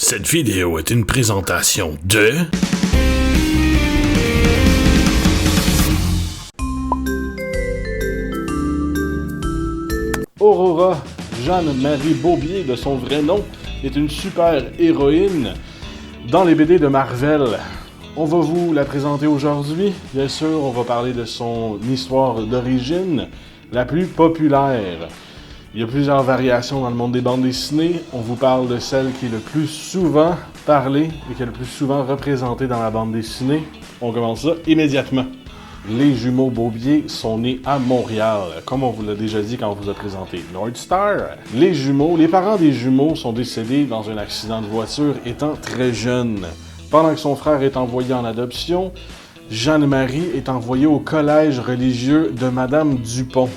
Cette vidéo est une présentation de... Aurora Jeanne-Marie Beaubier, de son vrai nom, est une super héroïne dans les BD de Marvel. On va vous la présenter aujourd'hui. Bien sûr, on va parler de son histoire d'origine la plus populaire. Il y a plusieurs variations dans le monde des bandes dessinées. On vous parle de celle qui est le plus souvent parlée et qui est le plus souvent représentée dans la bande dessinée. On commence ça immédiatement. Les jumeaux Beaubier sont nés à Montréal, comme on vous l'a déjà dit quand on vous a présenté North Star. Les parents des jumeaux sont décédés dans un accident de voiture étant très jeunes. Pendant que son frère est envoyé en adoption, Jeanne-Marie est envoyée au collège religieux de Madame Dupont.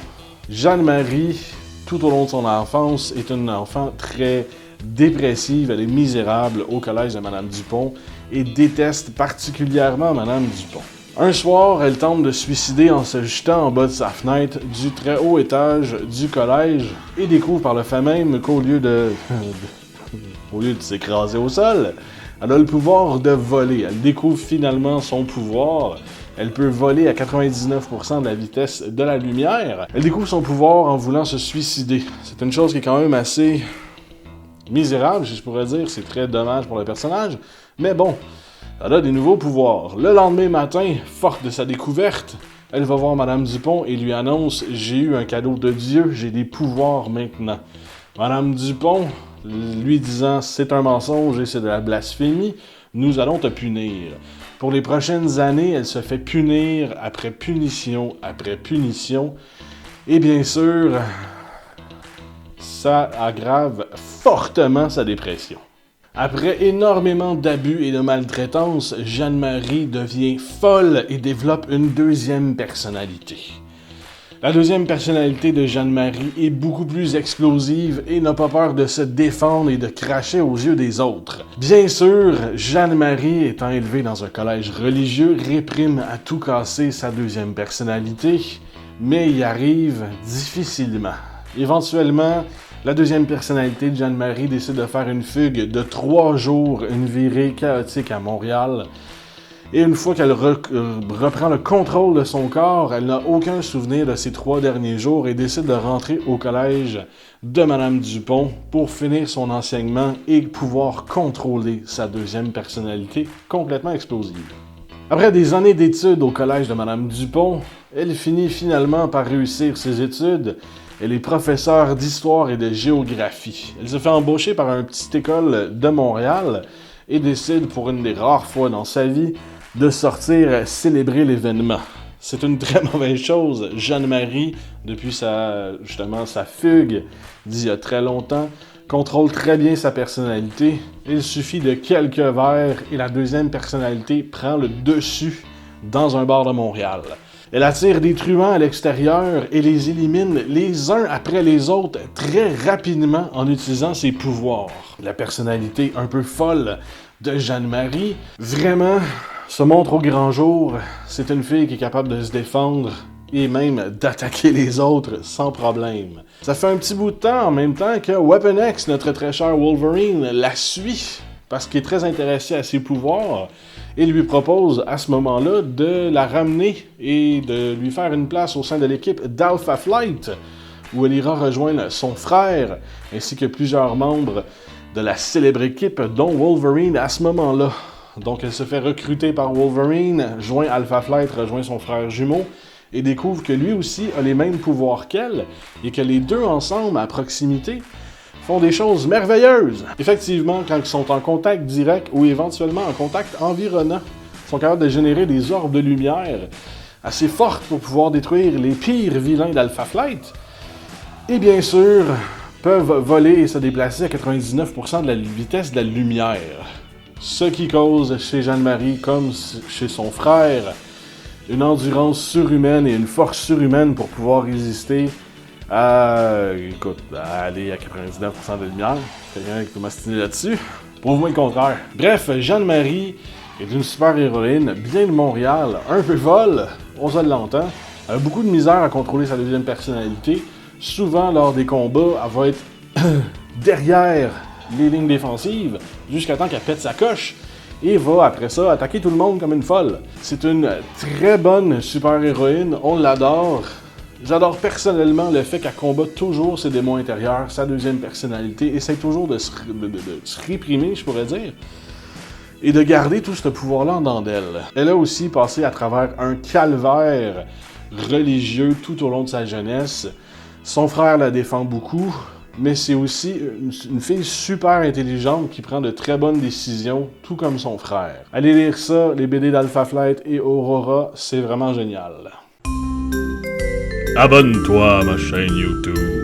Jeanne-Marie, tout au long de son enfance, est une enfant très dépressive, elle est misérable au collège de Madame Dupont et déteste particulièrement Madame Dupont. Un soir, elle tente de se suicider en se jetant en bas de sa fenêtre du très haut étage du collège et découvre par le fait même qu'au lieu de s'écraser au sol, elle a le pouvoir de voler. Elle découvre finalement son pouvoir. Elle peut voler à 99% de la vitesse de la lumière. Elle découvre son pouvoir en voulant se suicider. C'est une chose qui est quand même assez misérable, je pourrais dire. C'est très dommage pour le personnage. Mais bon, elle a des nouveaux pouvoirs. Le lendemain matin, forte de sa découverte, elle va voir Madame Dupont et lui annonce « J'ai eu un cadeau de Dieu, j'ai des pouvoirs maintenant. » Madame Dupont, lui disant « C'est un mensonge et c'est de la blasphémie, nous allons te punir. » Pour les prochaines années, elle se fait punir après punition après punition. Et bien sûr, ça aggrave fortement sa dépression. Après énormément d'abus et de maltraitance, Jeanne-Marie devient folle et développe une deuxième personnalité. La deuxième personnalité de Jeanne-Marie est beaucoup plus explosive et n'a pas peur de se défendre et de cracher aux yeux des autres. Bien sûr, Jeanne-Marie, étant élevée dans un collège religieux, réprime à tout casser sa deuxième personnalité, mais y arrive difficilement. Éventuellement, la deuxième personnalité de Jeanne-Marie décide de faire une fugue de 3 jours, une virée chaotique à Montréal. Et une fois qu'elle reprend le contrôle de son corps, elle n'a aucun souvenir de ces 3 derniers jours et décide de rentrer au collège de Madame Dupont pour finir son enseignement et pouvoir contrôler sa deuxième personnalité complètement explosive. Après des années d'études au collège de Madame Dupont, elle finit finalement par réussir ses études. Elle est professeure d'histoire et de géographie. Elle se fait embaucher par une petite école de Montréal et décide pour une des rares fois dans sa vie de sortir célébrer l'événement. C'est une très mauvaise chose. Jeanne-Marie, depuis sa fugue d'il y a très longtemps, contrôle très bien sa personnalité. Il suffit de quelques verres et la deuxième personnalité prend le dessus dans un bar de Montréal. Elle attire des truands à l'extérieur et les élimine les uns après les autres très rapidement en utilisant ses pouvoirs. La personnalité un peu folle de Jeanne-Marie, vraiment, se montre au grand jour. C'est une fille qui est capable de se défendre et même d'attaquer les autres sans problème. Ça fait un petit bout de temps en même temps que Weapon X, notre très cher Wolverine, la suit parce qu'il est très intéressé à ses pouvoirs et lui propose à ce moment-là de la ramener et de lui faire une place au sein de l'équipe d'Alpha Flight, où elle ira rejoindre son frère ainsi que plusieurs membres de la célèbre équipe, dont Wolverine à ce moment-là. Donc elle se fait recruter par Wolverine, joint Alpha Flight, rejoint son frère jumeau, et découvre que lui aussi a les mêmes pouvoirs qu'elle, et que les deux ensemble, à proximité, font des choses merveilleuses. Effectivement, quand ils sont en contact direct ou éventuellement en contact environnant, ils sont capables de générer des orbes de lumière assez fortes pour pouvoir détruire les pires vilains d'Alpha Flight. Et bien sûr, peuvent voler et se déplacer à 99% de la vitesse de la lumière. Ce qui cause chez Jeanne-Marie, comme chez son frère, une endurance surhumaine et une force surhumaine pour pouvoir résister à aller à 99% de lumière. Quelqu'un qui peut m'astiner là-dessus. Prouve-moi le contraire. Bref, Jeanne-Marie est une super héroïne, bien de Montréal, un peu folle, on se l'entend. Elle a beaucoup de misère à contrôler sa deuxième personnalité. Souvent, lors des combats, elle va être derrière les lignes défensives jusqu'à temps qu'elle pète sa coche et va après ça attaquer tout le monde comme une folle. C'est une très bonne super-héroïne, on l'adore. J'adore personnellement le fait qu'elle combat toujours ses démons intérieurs, sa deuxième personnalité, essaie toujours de se réprimer, je pourrais dire, et de garder tout ce pouvoir-là en dedans d'elle. Elle a aussi passé à travers un calvaire religieux tout au long de sa jeunesse. Son frère la défend beaucoup, mais c'est aussi une fille super intelligente qui prend de très bonnes décisions, tout comme son frère. Allez lire ça, les BD d'Alpha Flight et Aurora, c'est vraiment génial. Abonne-toi à ma chaîne YouTube.